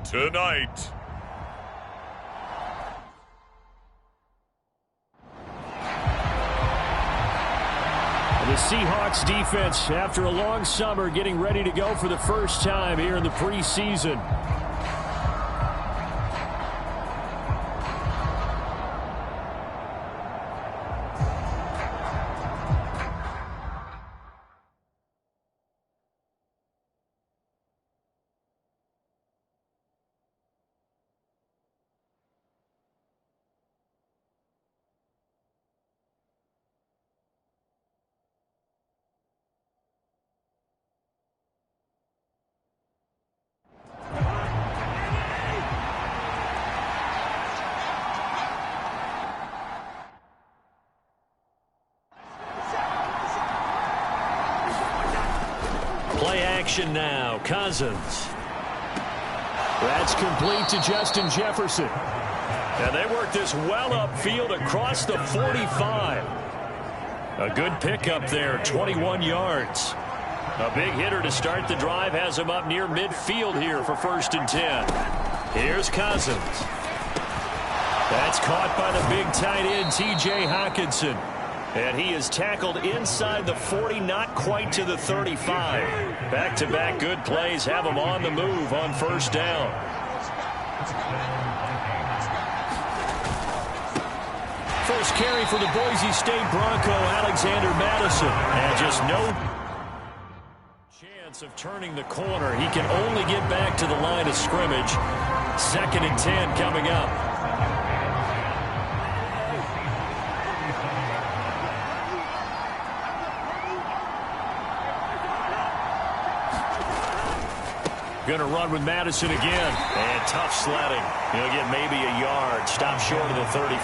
tonight. The Seahawks defense, after a long summer, getting ready to go for the first time here in the preseason. Play action now. Cousins. That's complete to Justin Jefferson. And they work this well upfield across the 45. A good pickup there, 21 yards. A big hitter to start the drive has him up near midfield here for 1st and 10. Here's Cousins. That's caught by the big tight end, T.J. Hockenson. And he is tackled inside the 40, not quite to the 35. Back-to-back good plays have him on the move on 1st down. First carry for the Boise State Bronco, Alexander Madison. And just no chance of turning the corner. He can only get back to the line of scrimmage. 2nd and 10 coming up. Going to run with Madison again. And tough sledding. He'll get maybe a yard. Stop short of the 35.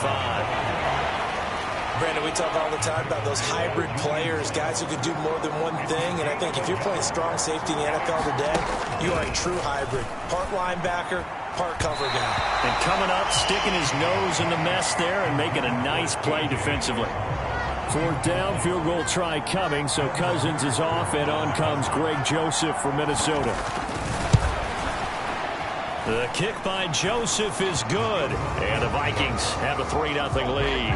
Brandon, we talk all the time about those hybrid players, guys who can do more than one thing. And I think if you're playing strong safety in the NFL today, you are a true hybrid. Part linebacker, part cover guy. And coming up, sticking his nose in the mess there and making a nice play defensively. 4th down, field goal try coming. So Cousins is off, and on comes Greg Joseph from Minnesota. The kick by Joseph is good. And the Vikings have a 3-0 lead.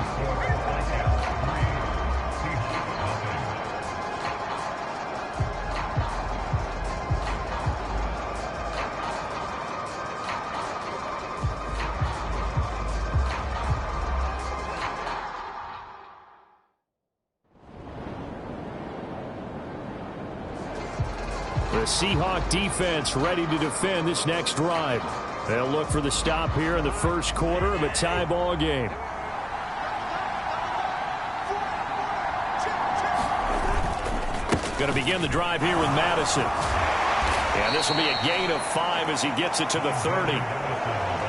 The Seahawk defense ready to defend this next drive. They'll look for the stop here in the 1st quarter of a tie ball game. Going to begin the drive here with Madison. And this will be a gain of 5 as he gets it to the 30.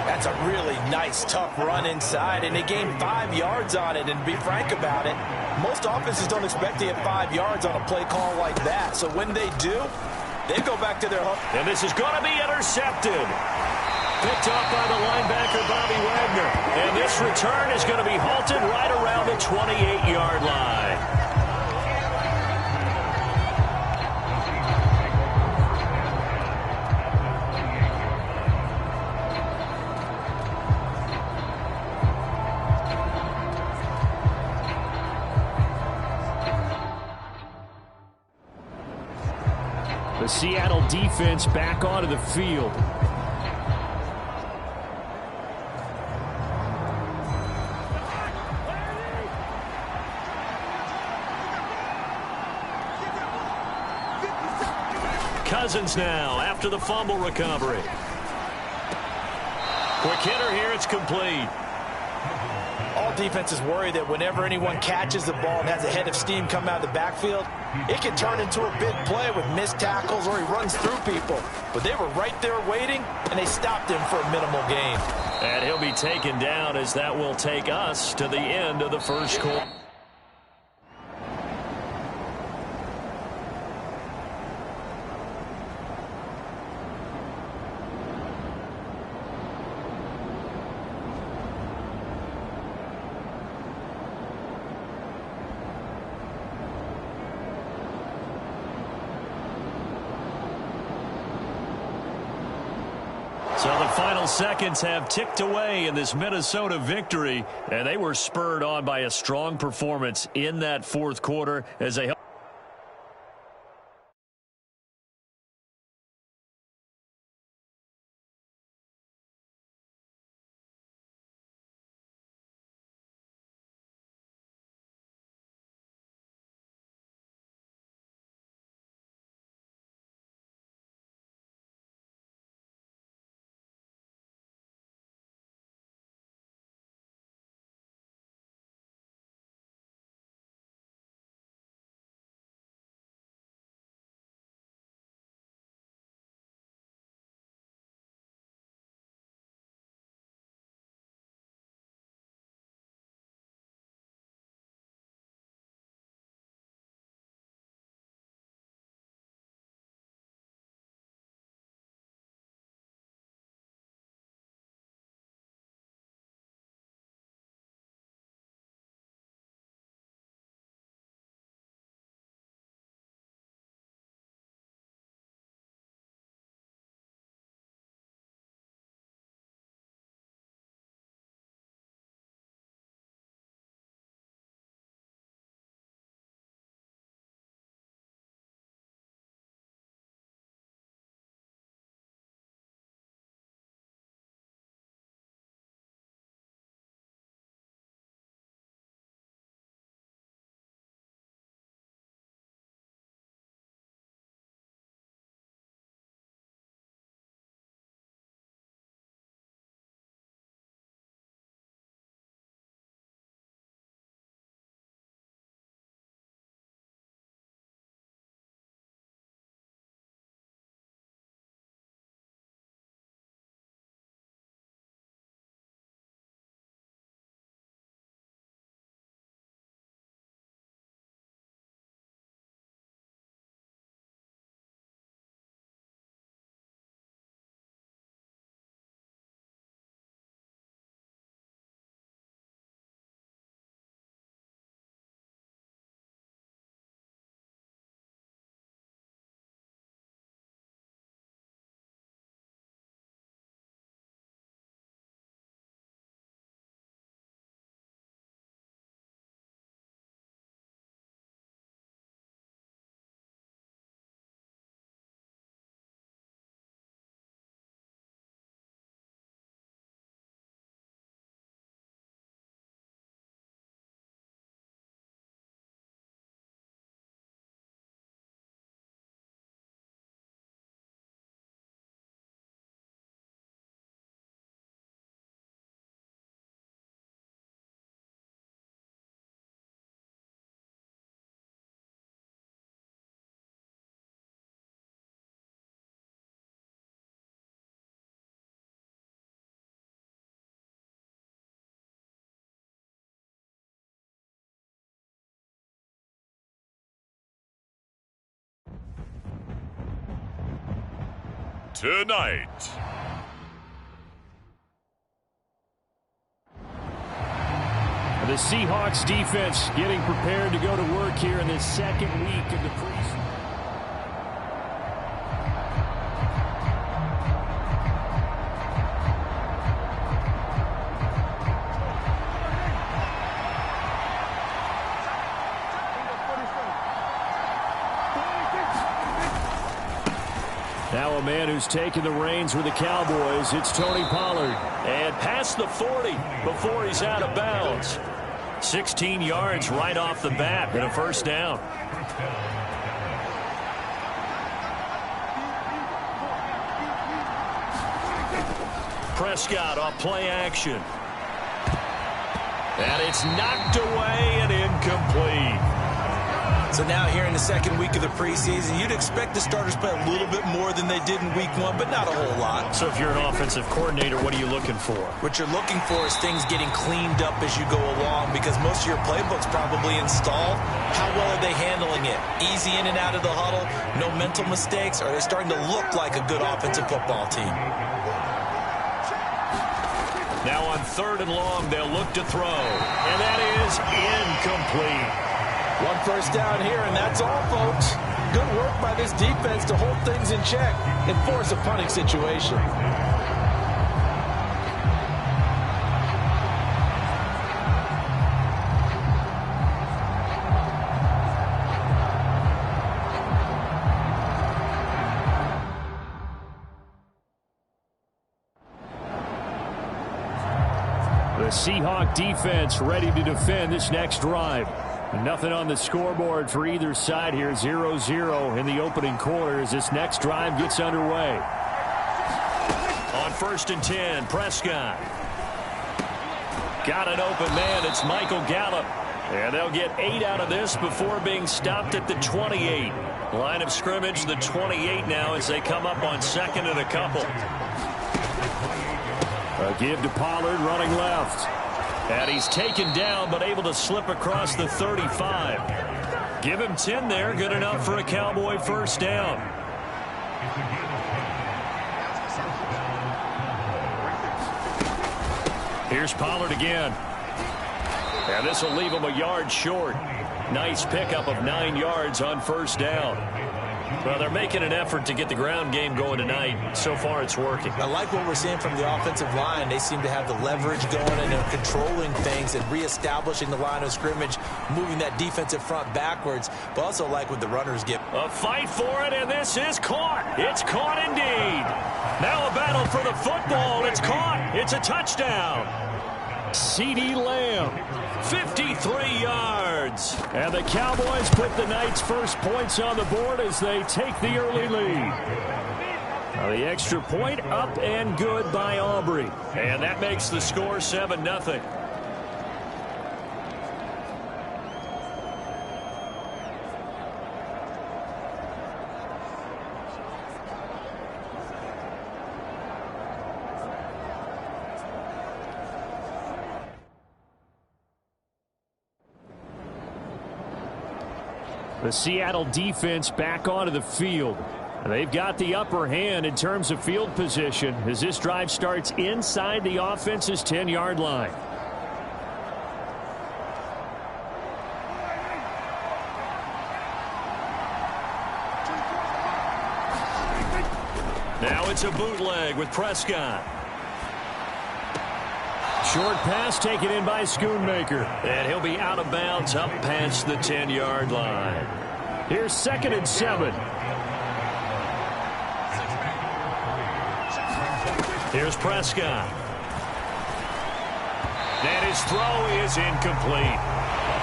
That's a really nice, tough run inside, and they gained 5 yards on it. And to be frank about it, most offenses don't expect to get 5 yards on a play call like that. So when they do, they go back to their home. And this is going to be intercepted. Picked up by the linebacker, Bobby Wagner. And this return is going to be halted right around the 28-yard line. The Seattle defense back onto the field. Cousins now after the fumble recovery. Quick hitter here, it's complete. All defenses worry that whenever anyone catches the ball and has a head of steam come out of the backfield, it can turn into a big play with missed tackles or he runs through people. But they were right there waiting, and they stopped him for a minimal gain. And he'll be taken down as that will take us to the end of the 1st quarter. So the final seconds have ticked away in this Minnesota victory, and they were spurred on by a strong performance in that fourth quarter as they tonight. The Seahawks defense getting prepared to go to work here in this second week of the preseason. Now a man who's taken the reins with the Cowboys, it's Tony Pollard. And past the 40 before he's out of bounds. 16 yards right off the bat and a first down. Prescott off play action. And it's knocked away and incomplete. So now here in the second week of the preseason, you'd expect the starters to play a little bit more than they did in week one, but not a whole lot. So if you're an offensive coordinator, what are you looking for? What you're looking for is things getting cleaned up as you go along, because most of your playbook's probably installed. How well are they handling it? Easy in and out of the huddle? No mental mistakes? Are they starting to look like a good offensive football team? Now on 3rd and long, they'll look to throw. And that is incomplete. One first down here, and that's all, folks. Good work by this defense to hold things in check and force a punting situation. The Seahawk defense ready to defend this next drive. Nothing on the scoreboard for either side here. 0-0 in the opening quarter as this next drive gets underway. On 1st and 10, Prescott. Got an open man. It's Michael Gallup. And they'll get 8 out of this before being stopped at the 28. Line of scrimmage, the 28 now as they come up on 2nd and a couple. A give to Pollard running left. And he's taken down but able to slip across the 35. Give him 10 there. Good enough for a Cowboy first down. Here's Pollard again. And this will leave him a yard short. Nice pickup of 9 yards on first down. Well, they're making an effort to get the ground game going tonight. So far, it's working. I like what we're seeing from the offensive line. They seem to have the leverage going and they're controlling things and reestablishing the line of scrimmage, moving that defensive front backwards, but also like what the runners get. A fight for it, and this is caught. It's caught indeed. Now a battle for the football. It's caught. It's a touchdown. CeeDee Lamb, 53 yards. And the Cowboys put the night's first points on the board as they take the early lead. Now the extra point up and good by Aubrey. And that makes the score 7-0. The Seattle defense back onto the field. They've got the upper hand in terms of field position as this drive starts inside the offense's 10-yard line. Now it's a bootleg with Prescott. Short pass taken in by Schoonmaker. And he'll be out of bounds up past the 10-yard line. Here's 2nd and 7. Here's Prescott. And his throw is incomplete.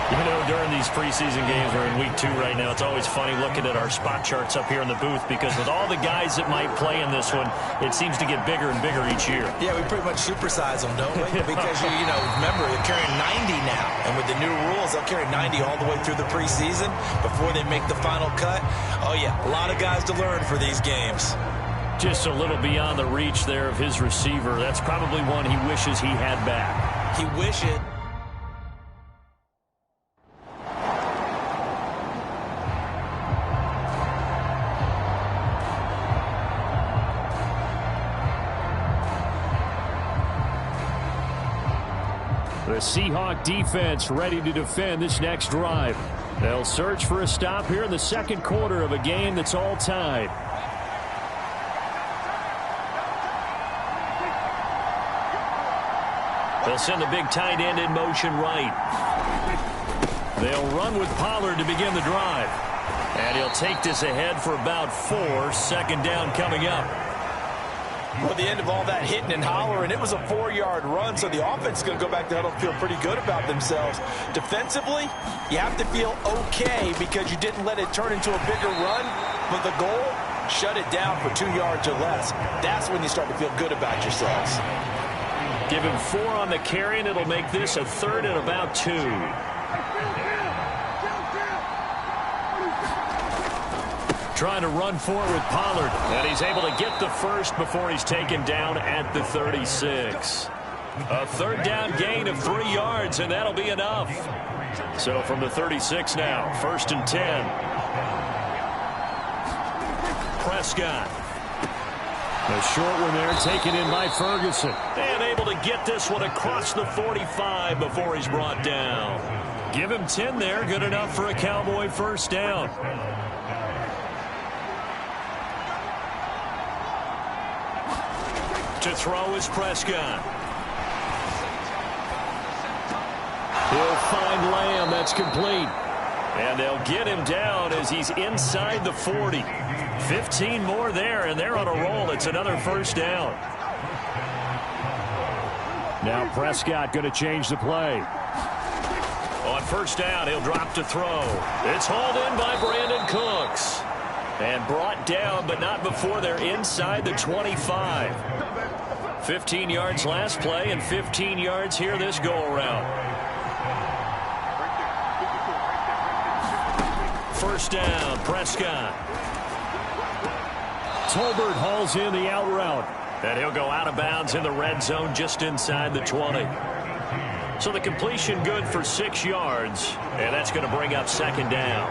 You know, during these preseason games, we're in week 2 right now, it's always funny looking at our spot charts up here in the booth because with all the guys that might play in this one, it seems to get bigger and bigger each year. Yeah, we pretty much supersize them, don't we? Because, you know, remember, they're carrying 90 now. And with the new rules, they'll carry 90 all the way through the preseason before they make the final cut. Oh, yeah, a lot of guys to learn for these games. Just a little beyond the reach there of his receiver. That's probably one he wishes he had back. He wishes. The Seahawk defense ready to defend this next drive. They'll search for a stop here in the second quarter of a game that's all tied. They'll send the big tight end in motion right. They'll run with Pollard to begin the drive. And he'll take this ahead for about 4. 2nd down coming up. Well, at the end of all that hitting and hollering, it was a 4-yard run, so the offense is going to go back to huddle, feel pretty good about themselves. Defensively, you have to feel okay because you didn't let it turn into a bigger run, but the goal, shut it down for 2 yards or less. That's when you start to feel good about yourselves. Give him 4 on the carry, and it'll make this a 3rd and about 2. Trying to run forward with Pollard, and he's able to get the first before he's taken down at the 36. A 3rd down gain of 3 yards, and that'll be enough. So from the 36 now, 1st and 10. Prescott. A short one there taken in by Ferguson. And able to get this one across the 45 before he's brought down. Give him 10 there, good enough for a Cowboy first down. To throw is Prescott. He'll find Lamb. That's complete. And they'll get him down as he's inside the 40. 15 more there, and they're on a roll. It's another first down. Now Prescott going to change the play. On first down, he'll drop to throw. It's hauled in by Brandon Cooks. And brought down, but not before they're inside the 25. 15 yards last play and 15 yards here this go-around. First down, Prescott. Tolbert hauls in the out route. And he'll go out of bounds in the red zone just inside the 20. So the completion good for 6 yards. And that's going to bring up second down.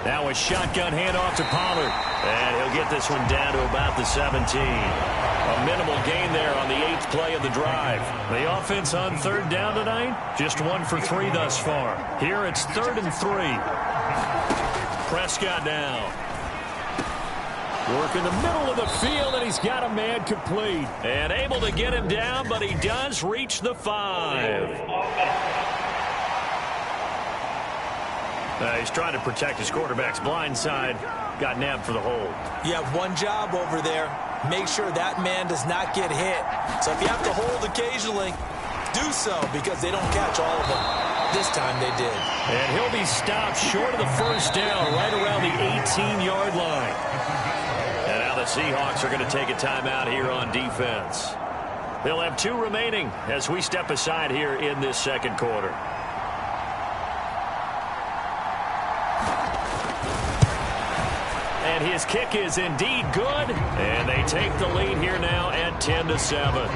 Now a shotgun handoff to Pollard. And he'll get this one down to about the 17. A minimal gain there on the 8th play of the drive. The offense on third down tonight, just 1 for 3 thus far. Here it's 3rd and 3. Prescott now. Work in the middle of the field, and he's got a man complete. And able to get him down, but he does reach the 5. He's trying to protect his quarterback's blind side. Got nabbed for the hold. You have one job over there. Make sure that man does not get hit. So if you have to hold occasionally, do so, because they don't catch all of them. This time they did. And he'll be stopped short of the first down, right around the 18-yard line. And now the Seahawks are going to take a timeout here on defense. They'll have 2 remaining as we step aside here in this second quarter. And his kick is indeed good. And they take the lead here now at 10-7.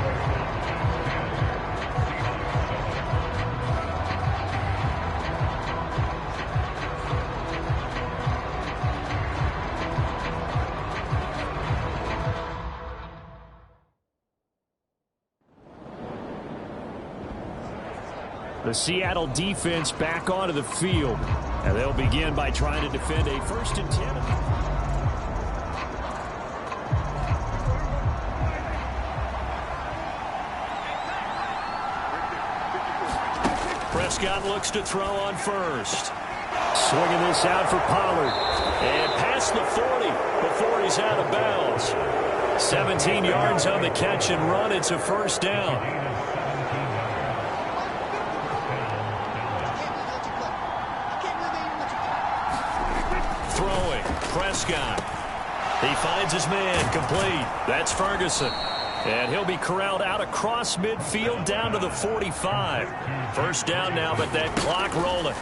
The Seattle defense back onto the field. And they'll begin by trying to defend a 1st and 10. Prescott looks to throw on first. Swinging this out for Pollard. And past the 40 before he's out of bounds. 17 yards on the catch and run. It's a first down. Prescott. He finds his man complete. That's Ferguson. And he'll be corralled out across midfield down to the 45. First down now, but that clock rolling.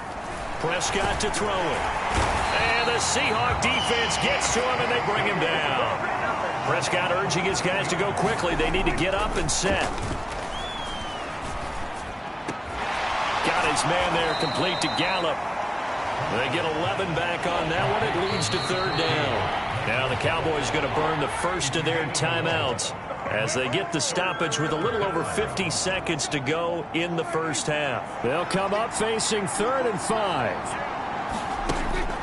Prescott to throw it. And the Seahawk defense gets to him, and they bring him down. Prescott urging his guys to go quickly. They need to get up and set. Got his man there complete to Gallup. They get 11 back on that one. It leads to third down. Now the Cowboys going to burn the first of their timeouts as they get the stoppage with a little over 50 seconds to go in the first half. They'll come up facing 3rd and 5.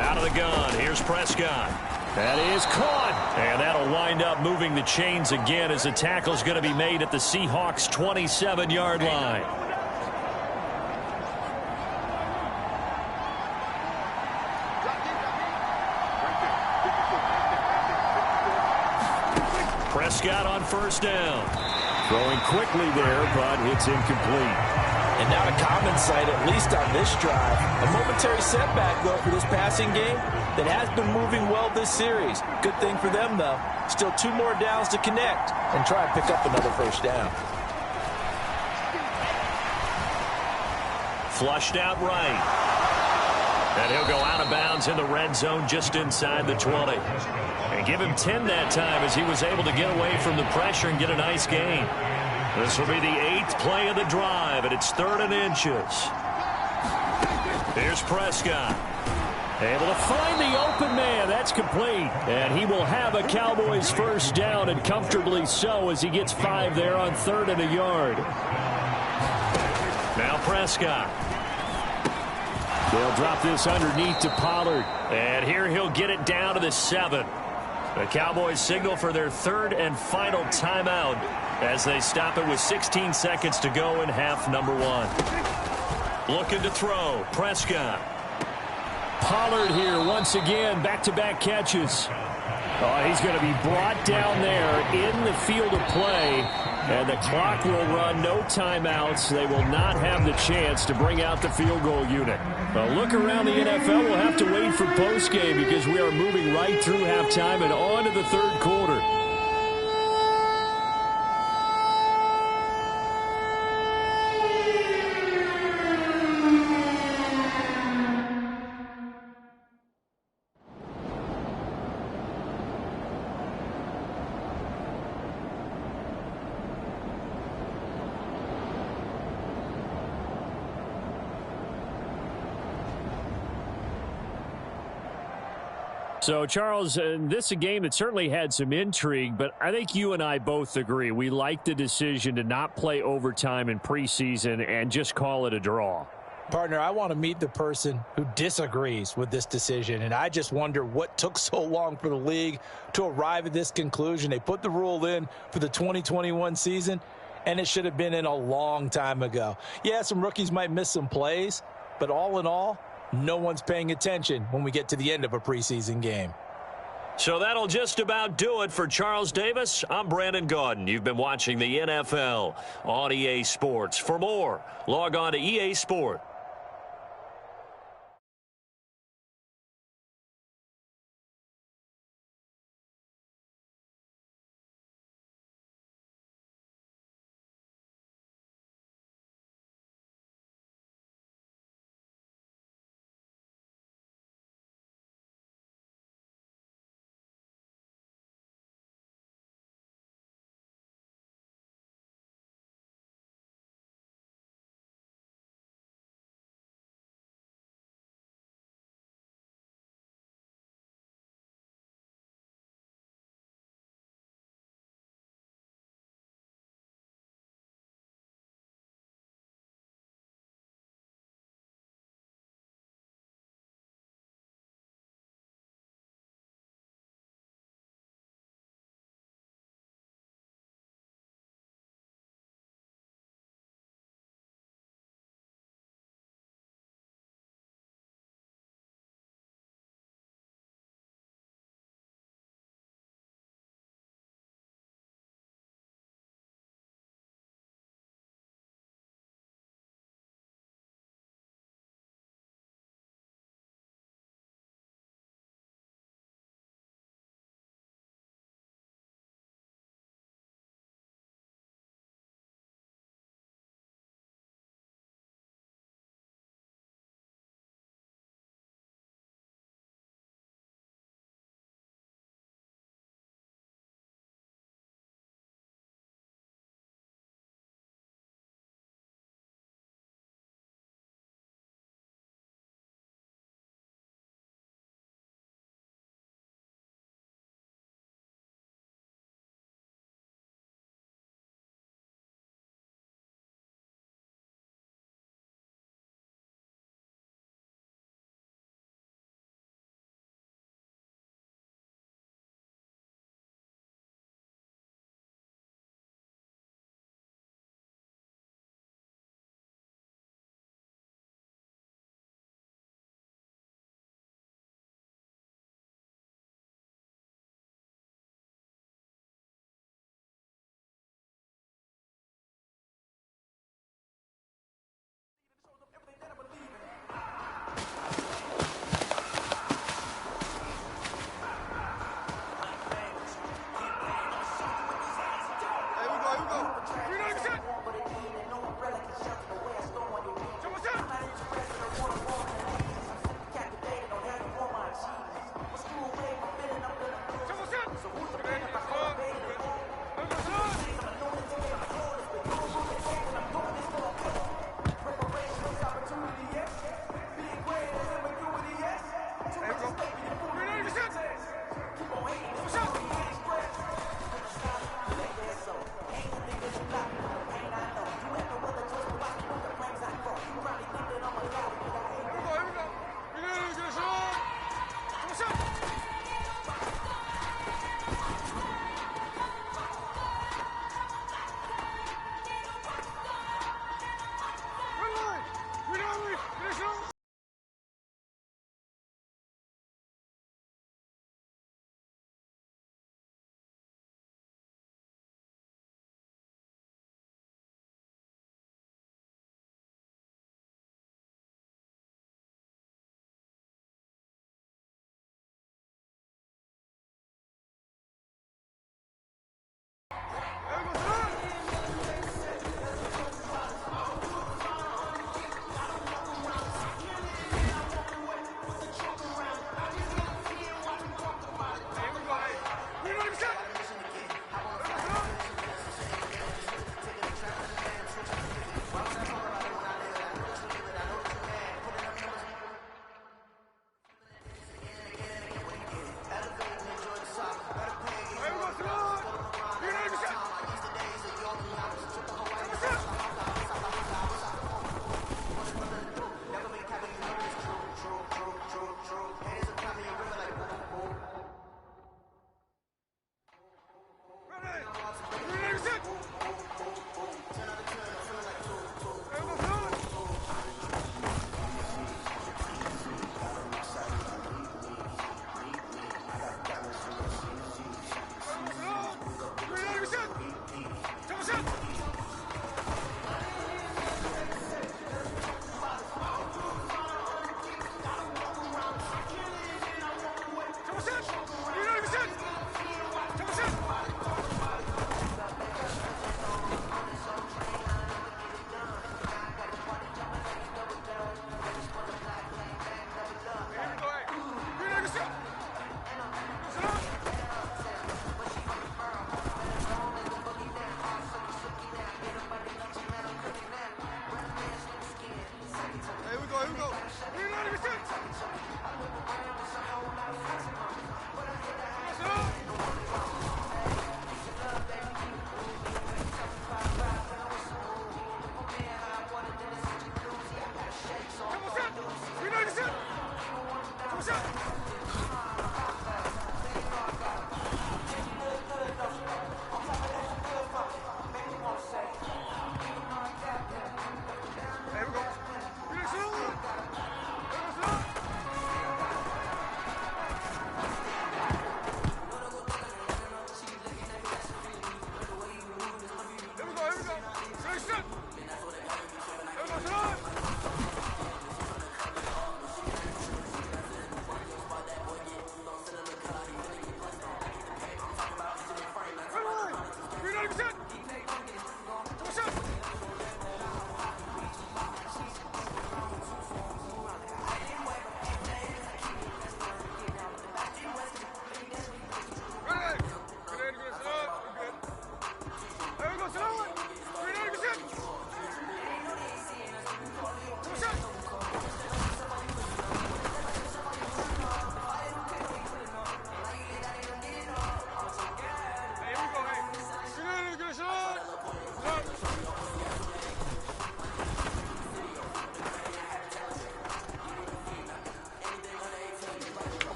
Out of the gun. Here's Prescott. That is caught. And that'll wind up moving the chains again as the tackle's going to be made at the Seahawks' 27-yard line. Prescott on first down. Throwing quickly there, but it's incomplete. And not a common sight, at least on this drive. A momentary setback, though, for this passing game that has been moving well this series. Good thing for them, though. Still 2 more downs to connect and try and pick up another first down. Flushed out right. And he'll go out of bounds in the red zone just inside the 20. And give him 10 that time as he was able to get away from the pressure and get a nice gain. This will be the 8th play of the drive, and it's 3rd and inches. Here's Prescott. Able to find the open man. That's complete. And he will have a Cowboys first down, and comfortably so, as he gets 5 there on 3rd and a yard. Now Prescott. They'll drop this underneath to Pollard. And here he'll get it down to the 7. The Cowboys signal for their 3rd and final timeout as they stop it with 16 seconds to go in half number 1. Looking to throw. Prescott. Pollard here once again. Back-to-back catches. He's going to be brought down there in the field of play, and the clock will run. No timeouts. They will not have the chance to bring out the field goal unit. A look around the NFL. We'll have to wait for postgame because we are moving right through halftime and on to the third quarter. So, Charles, this is a game that certainly had some intrigue, but I think you and I both agree. We like the decision to not play overtime in preseason and just call it a draw. Partner, I want to meet the person who disagrees with this decision, and I just wonder what took so long for the league to arrive at this conclusion. They put the rule in for the 2021 season, and it should have been in a long time ago. Yeah, some rookies might miss some plays, but all in all, no one's paying attention when we get to the end of a preseason game. So that'll just about do it for Charles Davis. I'm Brandon Gaudin. You've been watching the NFL on EA Sports. For more, log on to EA Sports.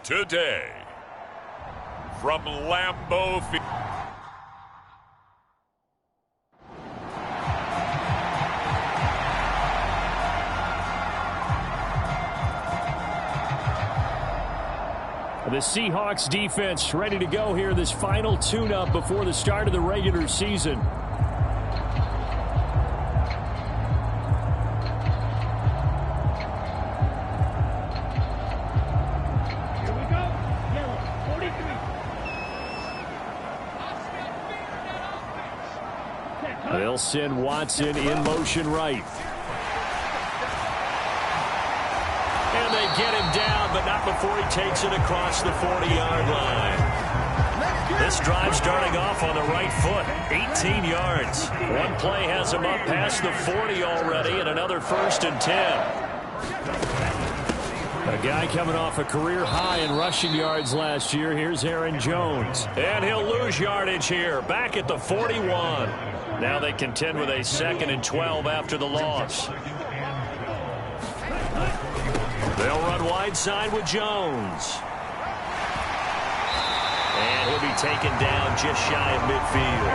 today from Lambeau Field. The Seahawks defense ready to go here, this final tune-up before the start of the regular season. Here we go. Yellow, 43. They'll send Watson in motion right. And they get him down, but not before he takes it across the 40-yard line. This drive starting off on the right foot, 18 yards. One play has him up past the 40 already, and another 1st and 10. A guy coming off a career high in rushing yards last year. Here's Aaron Jones. And he'll lose yardage here, back at the 41. Now they contend with a 2nd and 12 after the loss. They'll run wide side with Jones. And he'll be taken down just shy of midfield.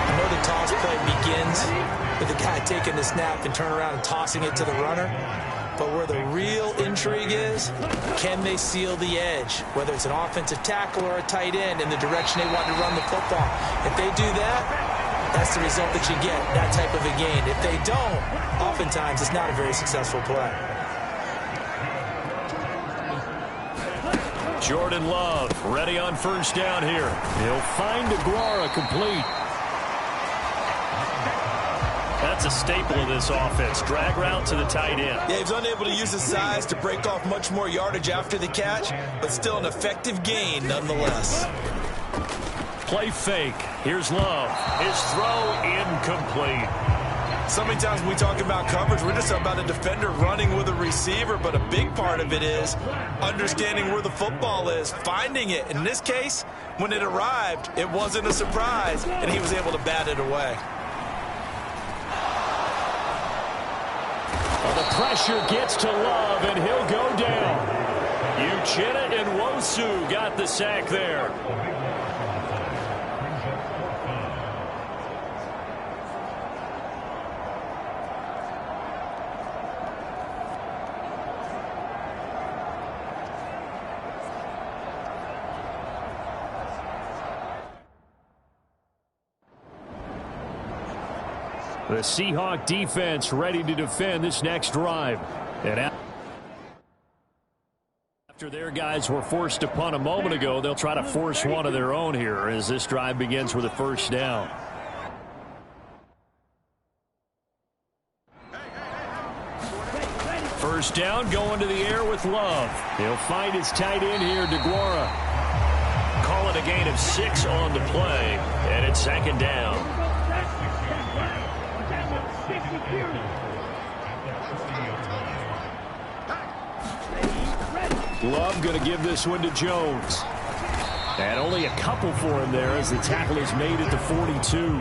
I know the toss play begins with the guy taking the snap and turn around and tossing it to the runner. But where the real intrigue is, can they seal the edge? Whether it's an offensive tackle or a tight end in the direction they want to run the football. If they do that, that's the result that you get, that type of a gain. If they don't, oftentimes it's not a very successful play. Jordan Love ready on 1st down here. He'll find DeGuara complete. That's a staple of this offense. Drag route to the tight end. Yeah, he's unable to use his size to break off much more yardage after the catch, but still an effective gain nonetheless. Play fake. Here's Love. His throw incomplete. So many times when we talk about coverage, we're just about a defender running with a receiver, but a big part of it is understanding where the football is, finding it. In this case, when it arrived, it wasn't a surprise, and he was able to bat it away. Well, the pressure gets to Love, and he'll go down. Uchenna and Nwosu got the sack there. The Seahawk defense ready to defend this next drive. And after their guys were forced to punt a moment ago, they'll try to force one of their own here as this drive begins with a 1st down. First down, going to the air with Love. He'll find his tight end here, DeGuara. Call it a gain of 6 on the play, and it's 2nd down. Love going to give this one to Jones. And only a couple for him there as the tackle is made at the 42.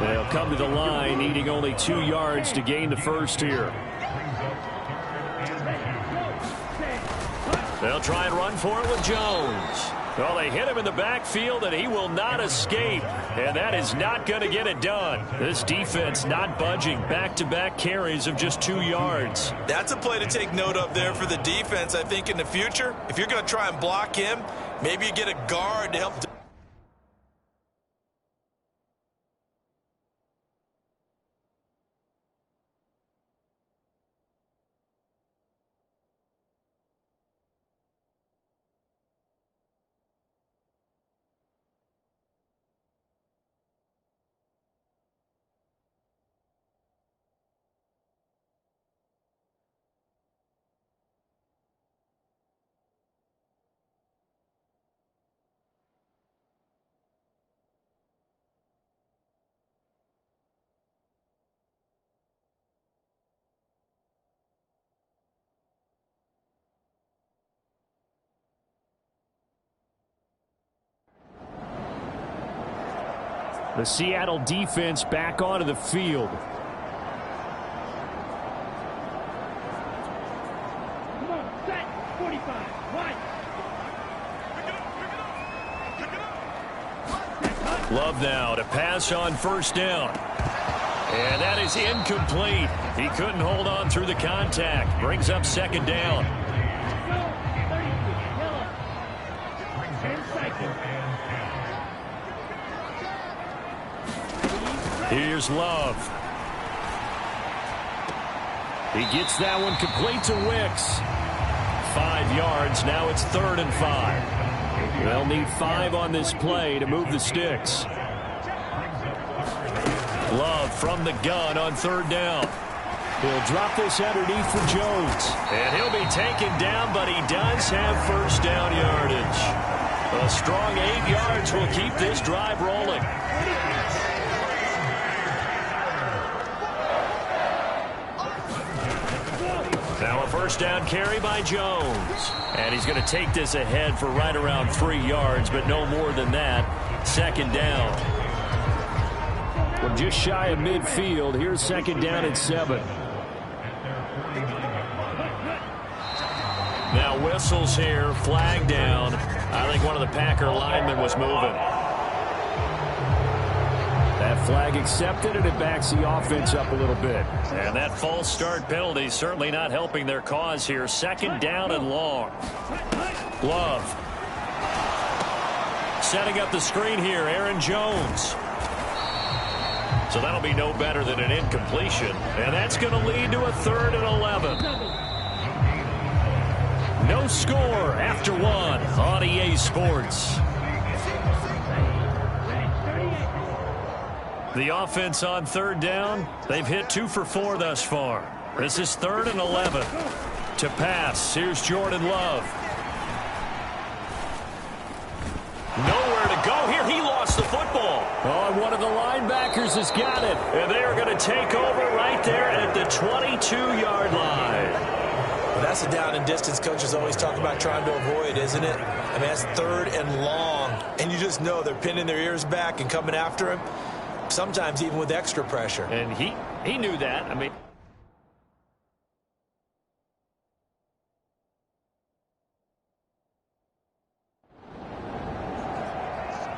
They'll come to the line, needing only 2 yards to gain the 1st here. They'll try and run for it with Jones. Well, they hit him in the backfield, and he will not escape. And that is not going to get it done. This defense not budging. Back-to-back carries of just 2 yards. That's a play to take note of there for the defense. I think in the future, if you're going to try and block him, maybe you get a guard to help. The Seattle defense back onto the field. 45. One. Love now to pass on first down. And that is incomplete. He couldn't hold on through the contact. Brings up second down. Here's Love. He gets that one complete to Wicks. 5 yards. Now it's 3rd and 5. They'll need 5 on this play to move the sticks. Love from the gun on 3rd down. He'll drop this underneath for Jones. And he'll be taken down, but he does have first down yardage. A strong 8 yards will keep this drive rolling. Now a first down carry by Jones. And he's going to take this ahead for right around 3 yards, but no more than that. 2nd down. From just shy of midfield, here's 2nd down and 7. Now whistles here, flag down. I think one of the Packer linemen was moving. That flag accepted, and it backs the offense up a little bit. And that false start penalty certainly not helping their cause here. 2nd down and long. Love. Setting up the screen here, Aaron Jones. So that'll be no better than an incompletion. And that's going to lead to a 3rd and 11. No score after 1 on EA Sports. The offense on 3rd down, they've hit 2 for 4 thus far. This is 3rd and 11. To pass, here's Jordan Love. Nowhere to go here. He lost the football. Oh, and one of the linebackers has got it. And they are going to take over right there at the 22-yard line. Well, that's a down and distance coaches always talk about trying to avoid, isn't it? I mean, that's 3rd and long. And you just know they're pinning their ears back and coming after him. Sometimes even with extra pressure. And he knew that. I mean,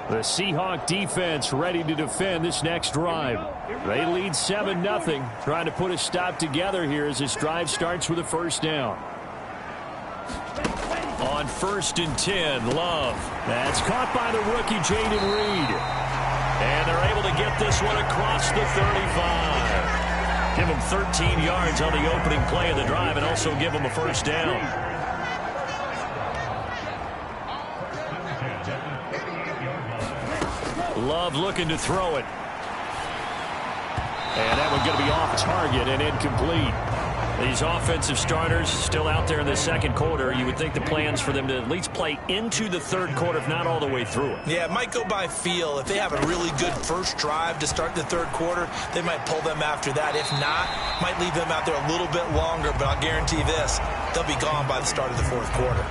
the Seahawk defense ready to defend this next drive. They lead 7-0, trying to put a stop together here as this drive starts with a first down. On 1st and 10, Love. That's caught by the rookie Jaden Reed. And they're able to get this one across the 35. Give them 13 yards on the opening play of the drive and also give them a first down. Love looking to throw it. And that one going to be off target and incomplete. These offensive starters still out there in the 2nd quarter. You would think the plans for them to at least play into the 3rd quarter, if not all the way through it. Yeah, it might go by feel. If they have a really good first drive to start the 3rd quarter, they might pull them after that. If not, might leave them out there a little bit longer, but I'll guarantee this, they'll be gone by the start of the 4th quarter.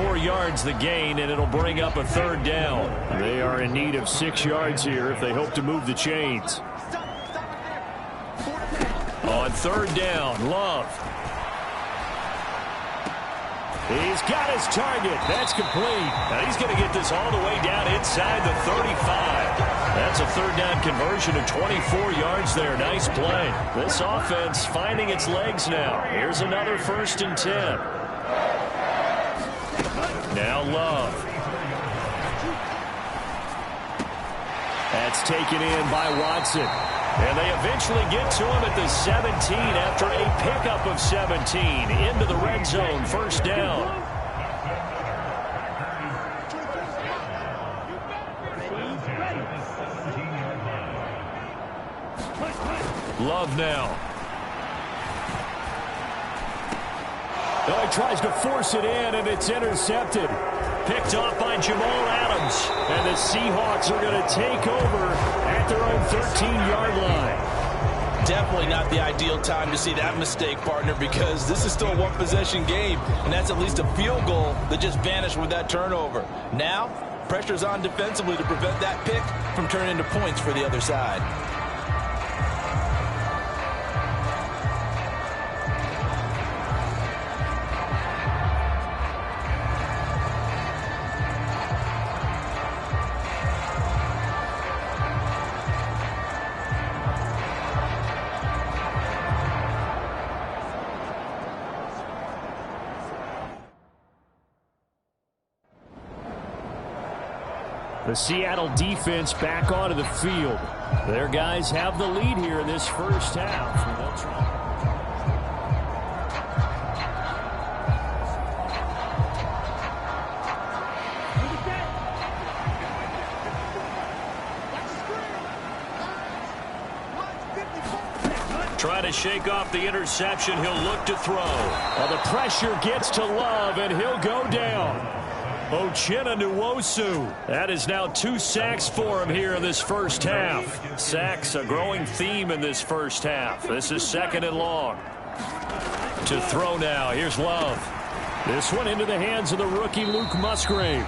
4 yards the gain, and it'll bring up a 3rd down. They are in need of 6 yards here if they hope to move the chains. On 3rd down, Love. He's got his target. That's complete. Now he's going to get this all the way down inside the 35. That's a 3rd down conversion of 24 yards there. Nice play. This offense finding its legs now. Here's another 1st and 10. Now Love. That's taken in by Watson. And they eventually get to him at the 17 after a pickup of 17 into the red zone. First down. Love now. Oh, he tries to force it in, and it's intercepted. Picked off by Jamal Adams. And the Seahawks are going to take over at their own 13-yard line. Definitely not the ideal time to see that mistake, partner, because this is still a one-possession game, and that's at least a field goal that just vanished with that turnover. Now, pressure's on defensively to prevent that pick from turning into points for the other side. The Seattle defense back onto the field. Their guys have the lead here in this first half. They'll try. Trying to shake off the interception. He'll look to throw. Well, the pressure gets to Love, and he'll go down. Uchenna Nwosu. That is now 2 sacks for him here in this first half. Sacks, a growing theme in this first half. This is 2nd and long. To throw now. Here's Love. This one into the hands of the rookie Luke Musgrave.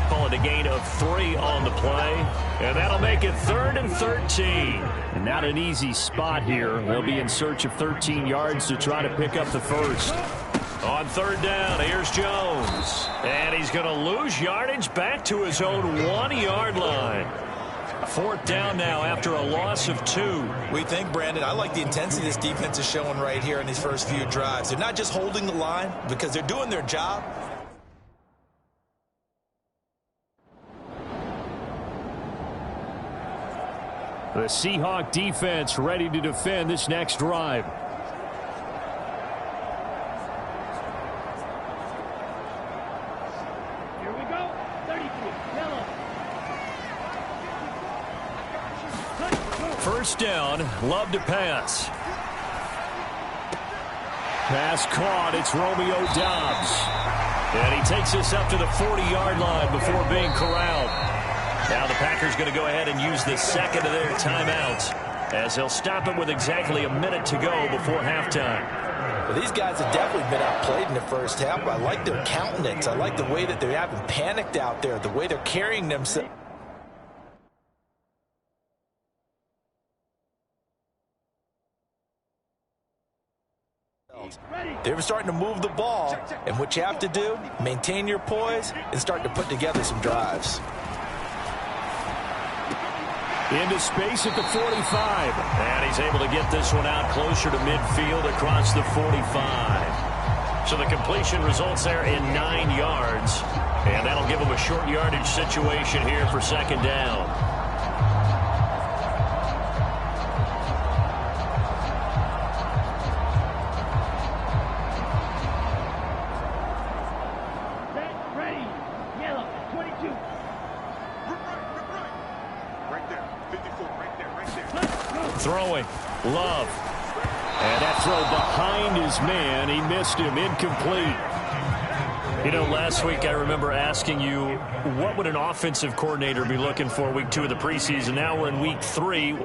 Call it a gain of 3 on the play. And that'll make it 3rd and 13. And not an easy spot here. They'll be in search of 13 yards to try to pick up the first. On 3rd down, here's Jones. And he's going to lose yardage back to his own 1-yard line. 4th down now after a loss of 2. We think, Brandon, I like the intensity this defense is showing right here in these first few drives. They're not just holding the line because they're doing their job. The Seahawk defense ready to defend this next drive. Here we go. 33. Yellow. First down, Love to pass. Pass caught. It's Romeo Doubs. And he takes this up to the 40-yard line before being corralled. Now the Packers going to go ahead and use the second of their timeouts as they'll stop it with exactly a minute to go before halftime. Well, these guys have definitely been outplayed in the first half. I like their countenance. I like the way that they haven't panicked out there, the way they're carrying themselves. They were starting to move the ball, and what you have to do, maintain your poise and start to put together some drives. Into space at the 45. And he's able to get this one out closer to midfield across the 45. So the completion results there in 9 yards. And that'll give him a short yardage situation here for 2nd down. Set. Ready. Yellow. 22. Throwing. Love. And that throw behind his man. He missed him. Incomplete. You know, last week I remember asking you, what would an offensive coordinator be looking for week 2 of the preseason? Now we're in week 3.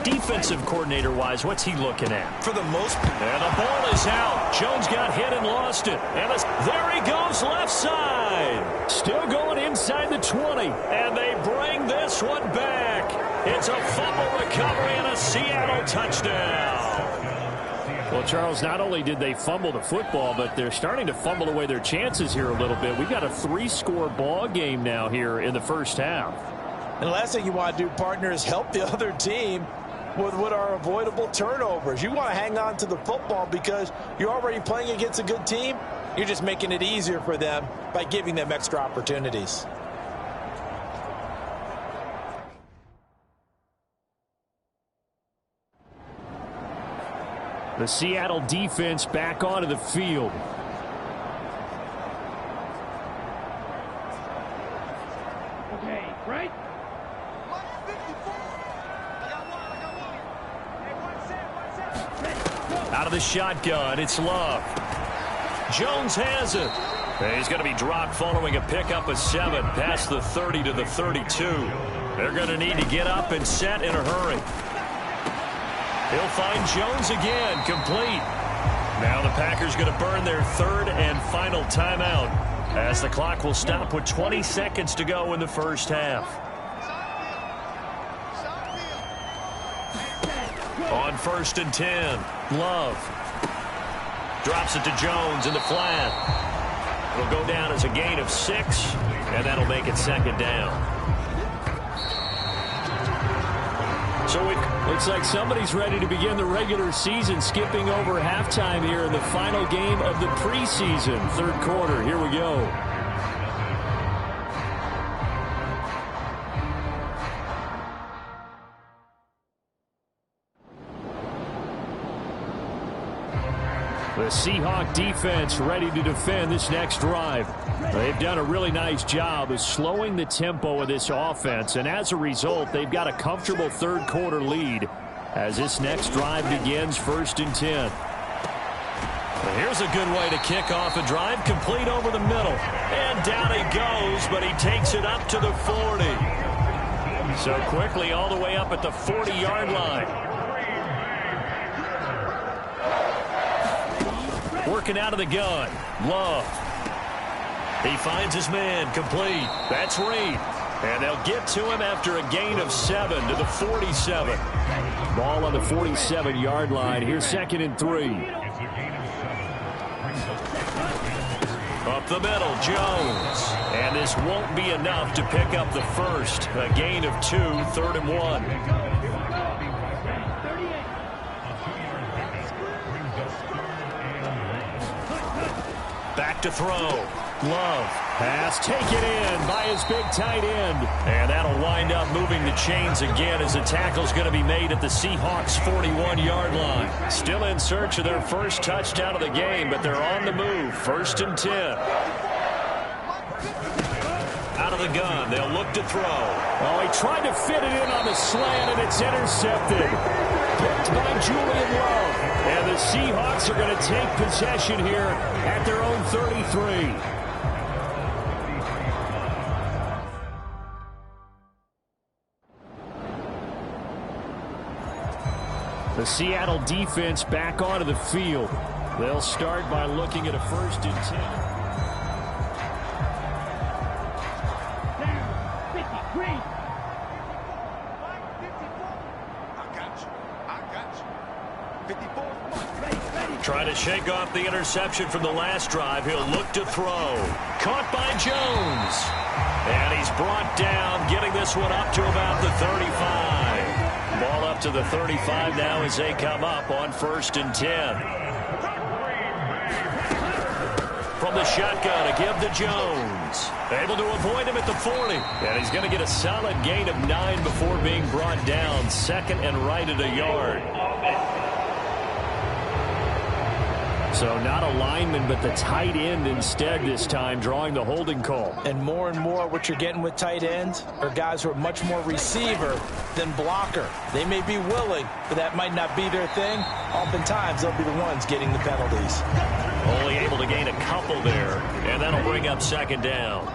Defensive coordinator-wise, what's he looking at? For the most part. And the ball is out. Jones got hit and lost it. And there he goes, left side. Still going inside the 20. And they bring this one back. It's a fumble recovery and a Seattle touchdown. Well, Charles, not only did they fumble the football, but they're starting to fumble away their chances here a little bit. We've got a 3-score ball game now here in the first half. And the last thing you want to do, partner, is help the other team with what are avoidable turnovers. You want to hang on to the football because you're already playing against a good team. You're just making it easier for them by giving them extra opportunities. The Seattle defense back onto the field. Okay, right? Out of the shotgun, it's Love. Jones has it. And he's going to be dropped following a pickup of 7 past the 30 to the 32. They're going to need to get up and set in a hurry. He'll find Jones again, complete. Now the Packers going to burn their 3rd and final timeout as the clock will stop with 20 seconds to go in the first half. On 1st and 10, Love drops it to Jones in the flat. It'll go down as a gain of 6, and that'll make it 2nd down. So it looks like somebody's ready to begin the regular season, skipping over halftime here in the final game of the preseason. 3rd quarter, here we go. The Seahawk defense ready to defend this next drive. They've done a really nice job of slowing the tempo of this offense, and as a result, they've got a comfortable third quarter lead as this next drive begins 1st and 10. Well, here's a good way to kick off a drive, complete over the middle. And down he goes, but he takes it up to the 40. So quickly all the way up at the 40-yard line. Working out of the gun. Love. He finds his man. Complete. That's Reed. And they'll get to him after a gain of 7 to the 47. Ball on the 47-yard line. Here's 2nd and 3. Up the middle, Jones. And this won't be enough to pick up the first. A gain of 2, 3rd and 1. Back to throw. Love. Pass taken in by his big tight end. And that'll wind up moving the chains again as the tackle's going to be made at the Seahawks' 41-yard line. Still in search of their first touchdown of the game, but they're on the move. 1st and 10. Out of the gun. They'll look to throw. Oh, he tried to fit it in on the slant, and it's intercepted. Picked by Julian Love. And the Seahawks are going to take possession here at their own 33. The Seattle defense back onto the field. They'll start by looking at a 1st and 10. Trying to shake off the interception from the last drive. He'll look to throw. Caught by Jones. And he's brought down, getting this one up to about the 35. Ball up to the 35 now as they come up on 1st and 10. From the shotgun, a give to Jones. Able to avoid him at the 40. And he's going to get a solid gain of 9 before being brought down. 2nd and right at a yard. So not a lineman, but the tight end instead this time, drawing the holding call. And more what you're getting with tight ends are guys who are much more receiver than blocker. They may be willing, but that might not be their thing. Oftentimes, they'll be the ones getting the penalties. Only able to gain a couple there, and that'll bring up 2nd down.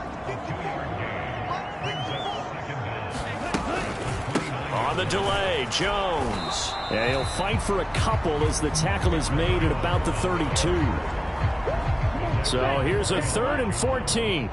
On the delay, Jones. Yeah, he'll fight for a couple as the tackle is made at about the 32. So here's a 3rd and 14.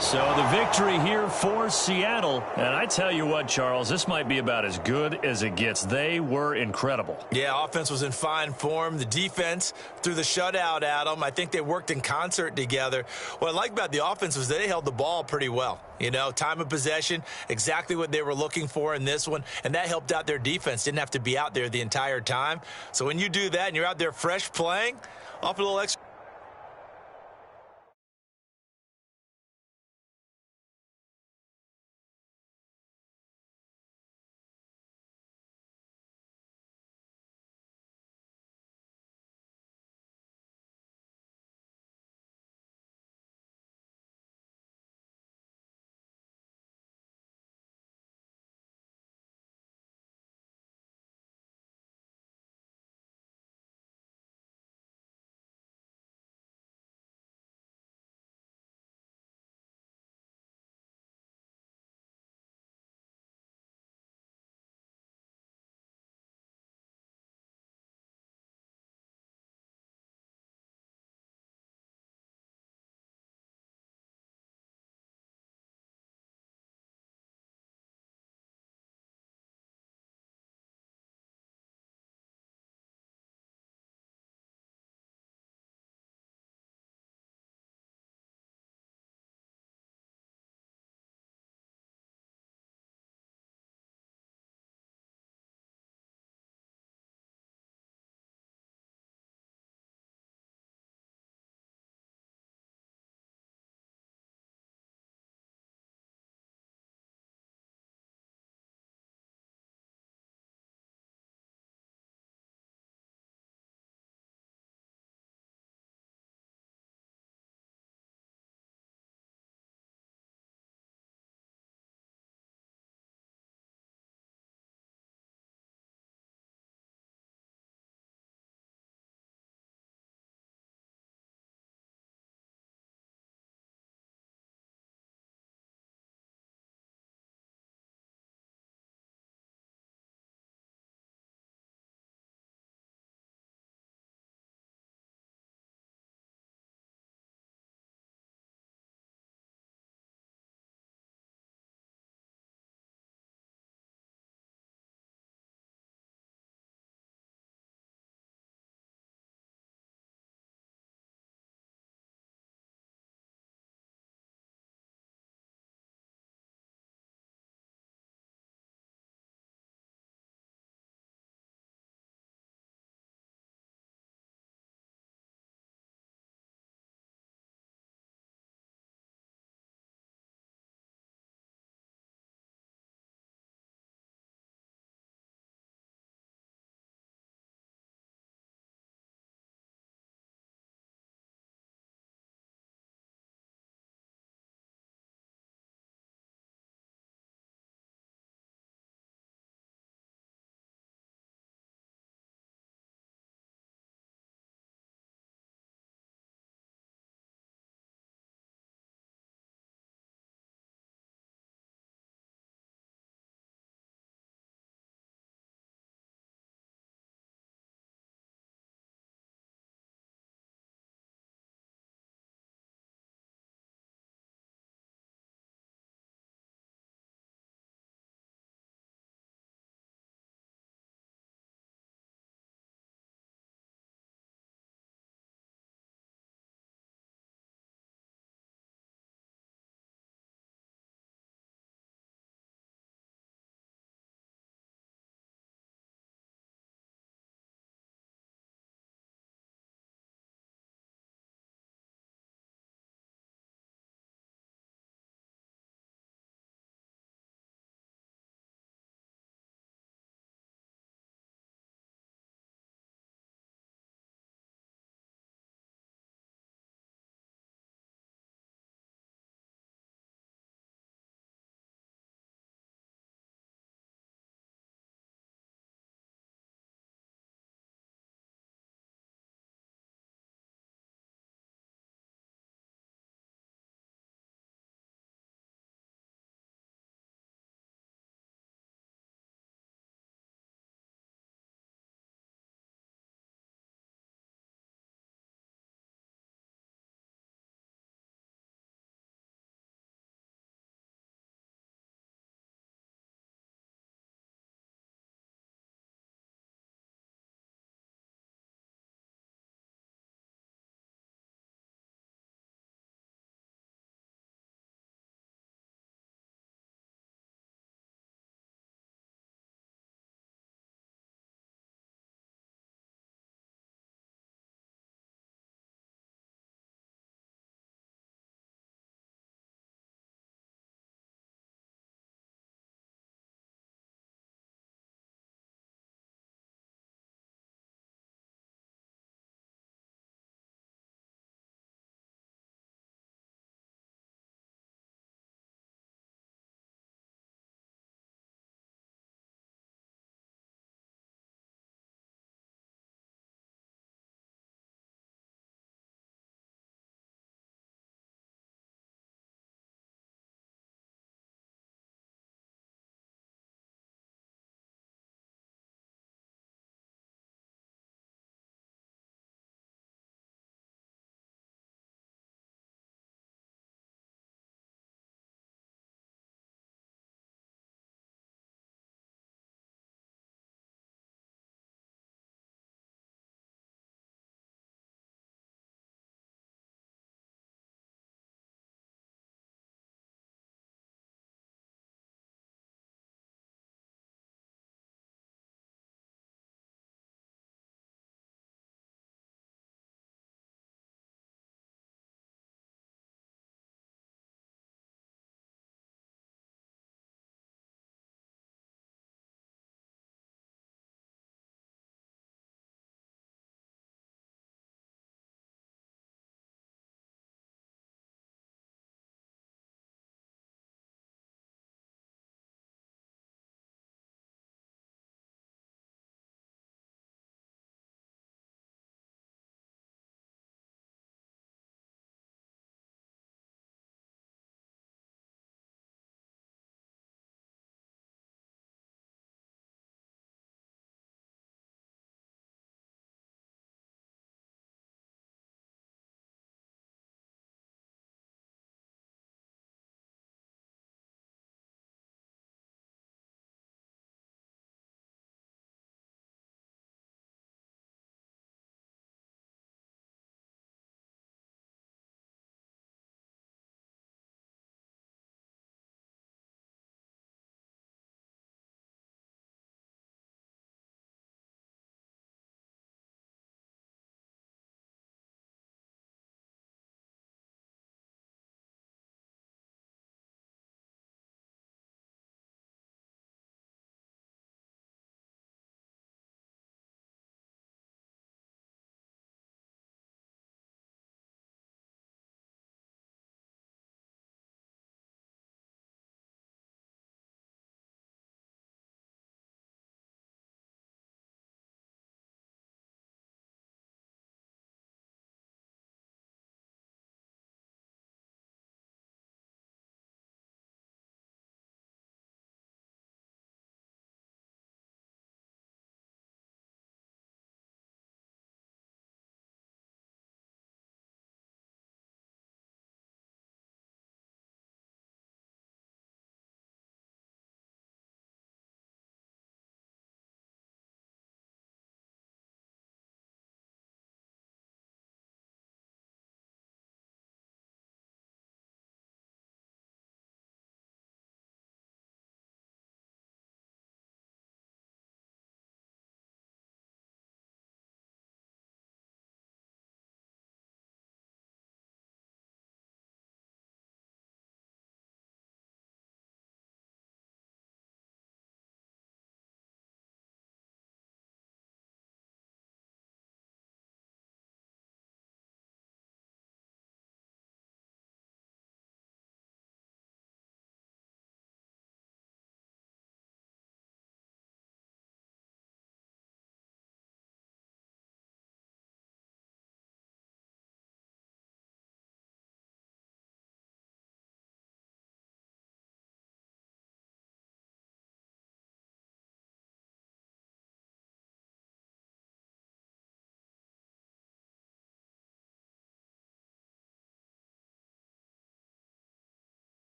So the victory here for Seattle. And I tell you what, Charles, this might be about as good as it gets. They were incredible. Yeah, offense was in fine form. The defense threw the shutout at them. I think they worked in concert together. What I like about the offense was they held the ball pretty well. You know, time of possession, exactly what they were looking for in this one. And that helped out their defense. Didn't have to be out there the entire time. So when you do that and you're out there fresh playing, off a little extra.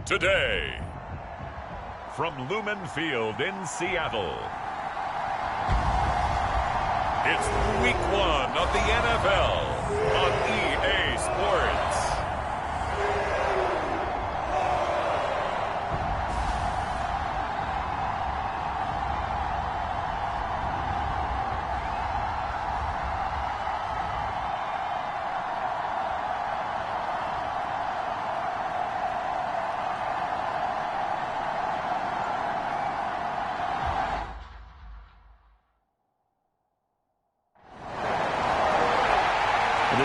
today, from Lumen Field in Seattle, it's Week 1 of the NFL on EA Sports.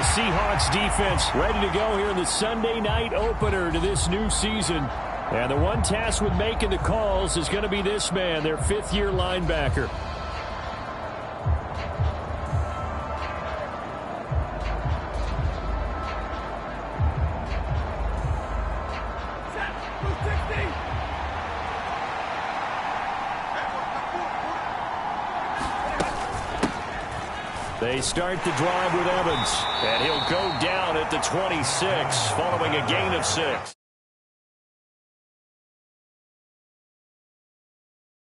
The Seahawks defense ready to go here in the Sunday night opener to this new season. And the one tasked with making the calls is going to be this man, their fifth-year linebacker. They start the drive with Evans, and he'll go down at the 26 following a gain of 6.